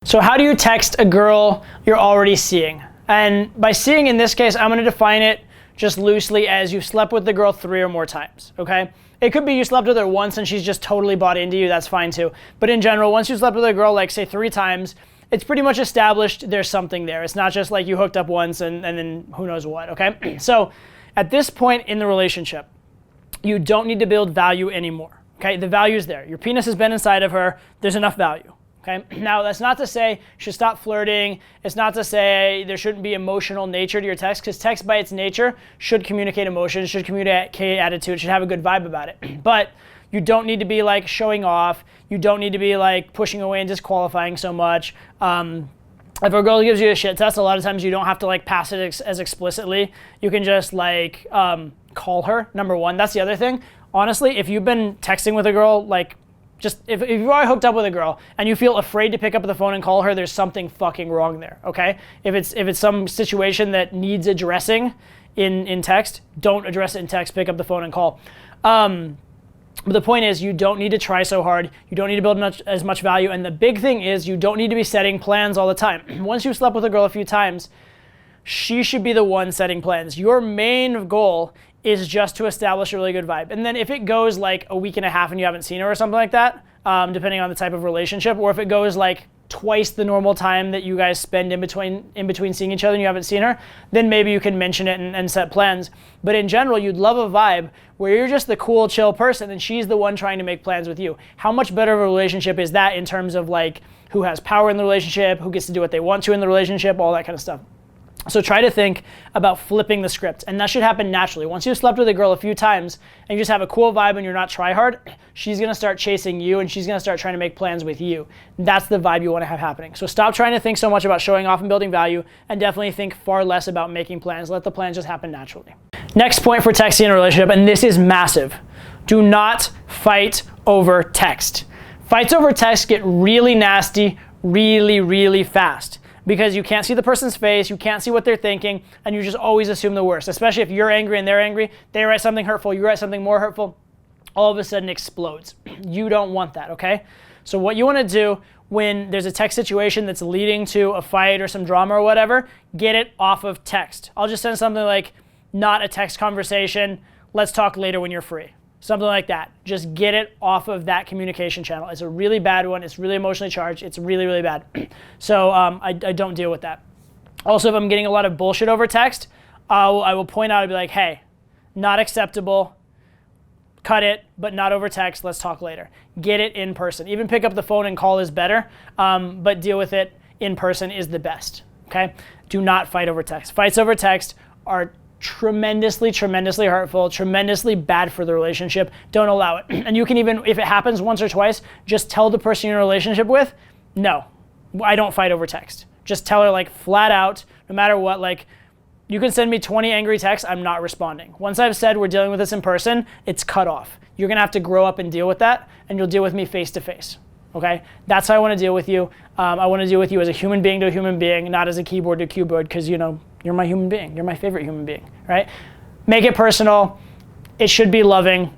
So how do you text a girl you're already seeing? And by seeing in this case, I'm going to define it just loosely as you've slept with the girl 3 or more times, okay? It could be you slept with her once and she's just totally bought into you, that's fine too. But in general, once you slept with a girl like say 3 times, it's pretty much established there's something there. It's not just like you hooked up once and then who knows what, okay? So at this point in the relationship, you don't need to build value anymore, okay? The value's there. Your penis has been inside of her, there's enough value. Okay. Now, that's not to say you should stop flirting. It's not to say there shouldn't be emotional nature to your text, because text by its nature should communicate emotion, should communicate attitude, should have a good vibe about it. But you don't need to be like showing off. You don't need to be like pushing away and disqualifying so much. If a girl gives you a shit test, a lot of times you don't have to like pass it as explicitly. You can just like call her, number one. That's the other thing. Honestly, if you've been texting with a girl, like just if you've already hooked up with a girl and you feel afraid to pick up the phone and call her, there's something fucking wrong there, okay? If it's some situation that needs addressing in text, don't address it in text, pick up the phone and call. But the point is, you don't need to try so hard. You don't need to build as much value. And the big thing is, you don't need to be setting plans all the time. Once you've slept with a girl a few times, she should be the one setting plans. Your main goal is just to establish a really good vibe. And then if it goes like a week and a half and you haven't seen her or something like that, depending on the type of relationship, or if it goes like twice the normal time that you guys spend in between seeing each other and you haven't seen her, then maybe you can mention it and set plans. But in general, you'd love a vibe where you're just the cool, chill person and she's the one trying to make plans with you. How much better of a relationship is that in terms of like who has power in the relationship, who gets to do what they want to in the relationship, all that kind of stuff. So try to think about flipping the script, and that should happen naturally. Once you've slept with a girl a few times and you just have a cool vibe and you're not try hard, she's gonna start chasing you and she's gonna start trying to make plans with you. That's the vibe you wanna have happening. So stop trying to think so much about showing off and building value, and definitely think far less about making plans. Let the plans just happen naturally. Next point for texting in a relationship, and this is massive. Do not fight over text. Fights over text get really nasty really, really fast, because you can't see the person's face, you can't see what they're thinking, and you just always assume the worst. Especially if you're angry and they're angry, they write something hurtful, you write something more hurtful, all of a sudden explodes. You don't want that, okay? So what you want to do when there's a text situation that's leading to a fight or some drama or whatever, get it off of text. I'll just send something like, not a text conversation, let's talk later when you're free. Something like that. Just get it off of that communication channel. It's a really bad one. It's really emotionally charged. It's really, really bad. So I don't deal with that. Also, if I'm getting a lot of bullshit over text, I will point out and be like, hey, not acceptable. Cut it, but not over text. Let's talk later. Get it in person. Even pick up the phone and call is better, but deal with it in person is the best, okay? Do not fight over text. Fights over text are tremendously hurtful, tremendously bad for the relationship. Don't allow it. And you can even, if it happens once or twice, just tell the person you're in a relationship with, no, I don't fight over text. Just tell her like flat out, no matter what, like you can send me 20 angry texts, I'm not responding. Once I've said we're dealing with this in person, it's cut off. You're gonna have to grow up and deal with that, and you'll deal with me face to face. Okay, that's how I want to deal with you. I want to deal with you as a human being to a human being, not as a keyboard to keyboard, because you know you're my human being. You're my favorite human being, right? Make it personal. It should be loving,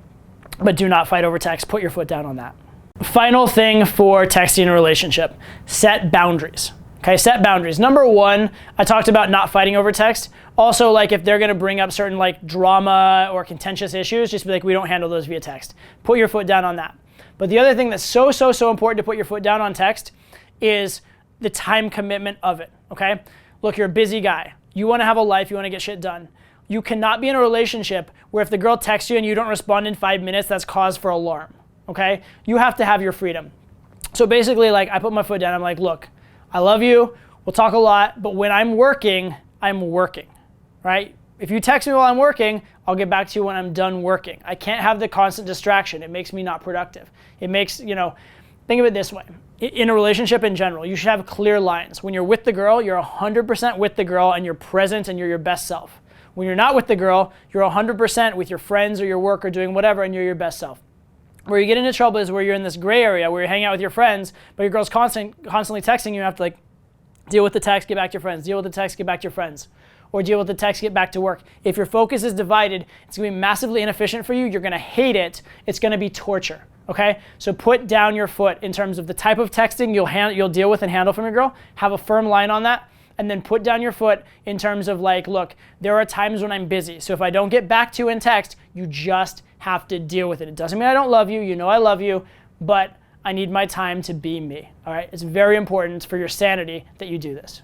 but do not fight over text. Put your foot down on that. Final thing for texting in a relationship: set boundaries. Okay, set boundaries. Number one, I talked about not fighting over text. Also, like if they're gonna bring up certain like drama or contentious issues, just be like, we don't handle those via text. Put your foot down on that. But the other thing that's so important to put your foot down on text is the time commitment of it, okay? Look, you're a busy guy. You wanna have a life, you wanna get shit done. You cannot be in a relationship where if the girl texts you and you don't respond in 5 minutes, that's cause for alarm, okay? You have to have your freedom. So basically, like I put my foot down, I'm like, look, I love you, we'll talk a lot, but when I'm working, right? If you text me while I'm working, I'll get back to you when I'm done working. I can't have the constant distraction. It makes me not productive. It makes, think of it this way. In a relationship in general, you should have clear lines. When you're with the girl, you're 100% with the girl and you're present and you're your best self. When you're not with the girl, you're 100% with your friends or your work or doing whatever and you're your best self. Where you get into trouble is where you're in this gray area where you're hanging out with your friends, but your girl's constantly texting you. You have to like deal with the text, get back to your friends, deal with the text, get back to your friends. Or deal with the text, get back to work. If your focus is divided, it's gonna be massively inefficient for you. You're gonna hate it. It's gonna be torture, okay? So put down your foot in terms of the type of texting you'll deal with and handle from your girl. Have a firm line on that. And then put down your foot in terms of like, look, there are times when I'm busy. So if I don't get back to you in text, you just have to deal with it. It doesn't mean I don't love you. You know I love you, but I need my time to be me, all right? It's very important for your sanity that you do this.